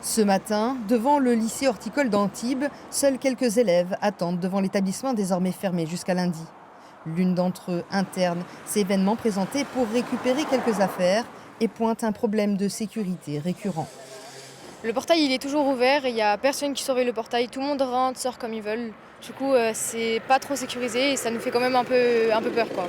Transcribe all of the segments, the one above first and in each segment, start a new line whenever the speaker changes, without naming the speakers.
Ce matin, devant le lycée horticole d'Antibes, seuls quelques élèves attendent devant l'établissement désormais fermé jusqu'à lundi. L'une d'entre eux interne ces événements présentés pour récupérer quelques affaires et pointe un problème de sécurité récurrent.
Le portail, il est toujours ouvert et il n'y a personne qui surveille le portail. Tout le monde rentre, sort comme ils veulent. Du coup, c'est pas trop sécurisé et ça nous fait quand même un peu peur, quoi.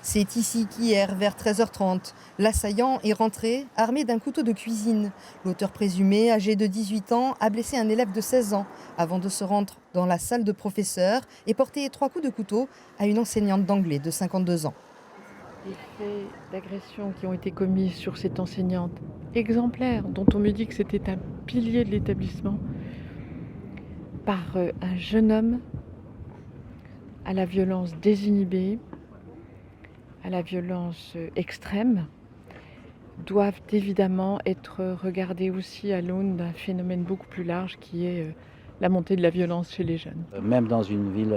C'est ici qu'hier, vers 13h30, l'assaillant est rentré armé d'un couteau de cuisine. L'auteur présumé, âgé de 18 ans, a blessé un élève de 16 ans avant de se rendre dans la salle de professeur et porter 3 coups de couteau à une enseignante d'anglais de 52 ans.
Les faits d'agression qui ont été commis sur cette enseignante exemplaire, dont on me dit que c'était un pilier de l'établissement, par un jeune homme à la violence désinhibée, à la violence extrême, doivent évidemment être regardés aussi à l'aune d'un phénomène beaucoup plus large qui est la montée de la violence chez les jeunes.
Même dans une ville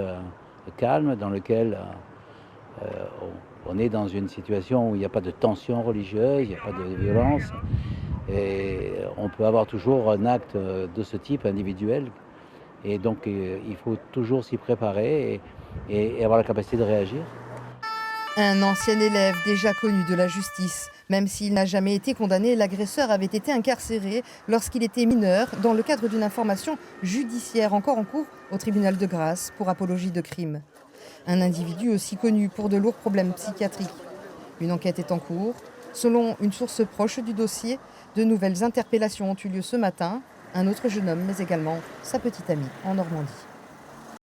calme, dans laquelle on est dans une situation où il n'y a pas de tension religieuse, il n'y a pas de violence, et on peut avoir toujours un acte de ce type individuel. Et donc il faut toujours s'y préparer et avoir la capacité de réagir.
Un ancien élève déjà connu de la justice. Même s'il n'a jamais été condamné, l'agresseur avait été incarcéré lorsqu'il était mineur dans le cadre d'une information judiciaire encore en cours au tribunal de Grasse pour apologie de crime. Un individu aussi connu pour de lourds problèmes psychiatriques. Une enquête est en cours. Selon une source proche du dossier, de nouvelles interpellations ont eu lieu ce matin. Un autre jeune homme, mais également sa petite amie en Normandie.